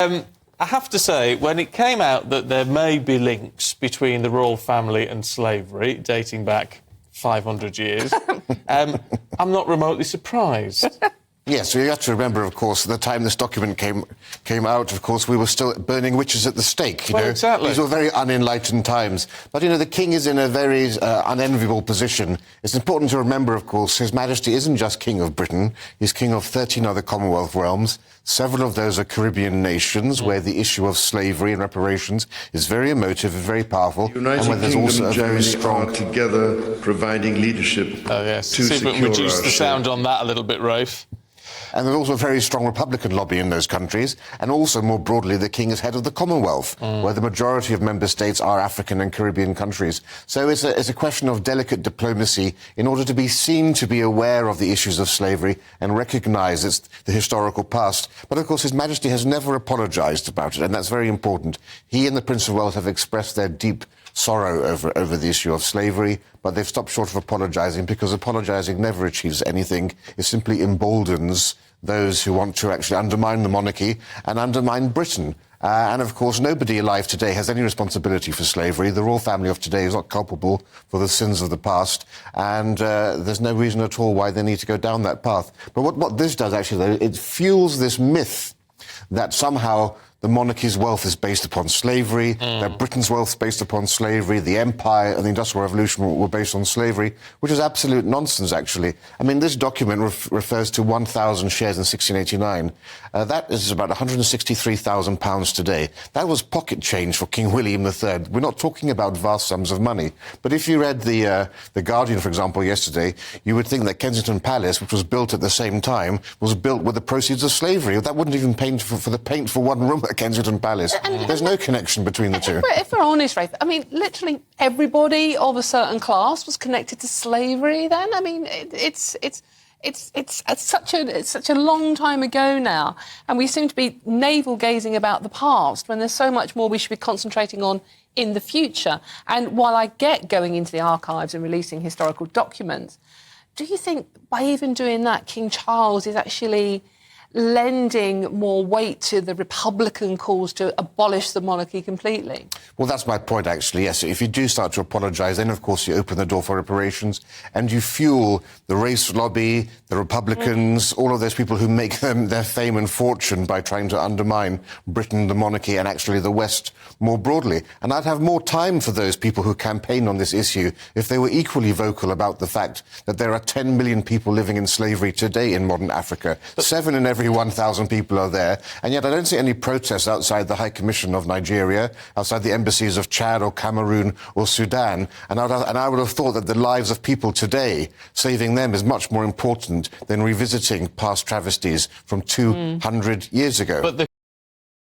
I have to say, when it came out that there may be links between the royal family and slavery, dating back 500 years, I'm not remotely surprised. Yes, you have to remember, of course, at the time this document came out, of course, we were still burning witches at the stake, you know. Exactly. These were very unenlightened times. But, you know, the king is in a very unenviable position. It's important to remember, of course, His Majesty isn't just King of Britain. He's King of 13 other Commonwealth realms. Several of those are Caribbean nations where the issue of slavery and reparations is very emotive and very powerful. United and where there's Kingdom also and a very Germany strong... are together providing leadership to See if we can reduce the sound on that a little bit, Rafe. And there's also a very strong Republican lobby in those countries. And also, more broadly, the king is head of the Commonwealth, where the majority of member states are African and Caribbean countries. So it's a question of delicate diplomacy in order to be seen to be aware of the issues of slavery and recognise the historical past. But, of course, His Majesty has never apologised about it, and that's very important. He and the Prince of Wales have expressed their deep sorrow over the issue of slavery, but they've stopped short of apologising because apologising never achieves anything. It simply emboldens those who want to actually undermine the monarchy and undermine Britain. And, of course, nobody alive today has any responsibility for slavery. The royal family of today is not culpable for the sins of the past, and there's no reason at all why they need to go down that path. But what this does, actually, though, it fuels this myth that somehow the monarchy's wealth is based upon slavery, that Britain's wealth is based upon slavery, the Empire and the Industrial Revolution were based on slavery, which is absolute nonsense, actually. I mean, this document refers to 1,000 shares in 1689. That is about £163,000 today. That was pocket change for King William III. We're not talking about vast sums of money. But if you read the Guardian, for example, yesterday, you would think that Kensington Palace, which was built at the same time, was built with the proceeds of slavery. That wouldn't even paint for the paint for one room at Kensington Palace. There's no connection between the two. If we're honest, Rafe, I mean, literally everybody of a certain class was connected to slavery then. I mean, it's such a long time ago now, and we seem to be navel-gazing about the past when there's so much more we should be concentrating on in the future. And while I get going into the archives and releasing historical documents, do you think by even doing that, King Charles is actually lending more weight to the Republican cause to abolish the monarchy completely? Well, that's my point, actually, yes. If you do start to apologise, then, of course, you open the door for reparations and you fuel the race lobby, the Republicans, all of those people who make their fame and fortune by trying to undermine Britain, the monarchy, and actually the West more broadly. And I'd have more time for those people who campaign on this issue if they were equally vocal about the fact that there are 10 million people living in slavery today in modern Africa. 7 in every 1,000 people are there, and yet I don't see any protests outside the High Commission of Nigeria, outside the embassies of Chad or Cameroon or Sudan, and I would have thought that the lives of people today, saving them is much more important than revisiting past travesties from 200 years ago. But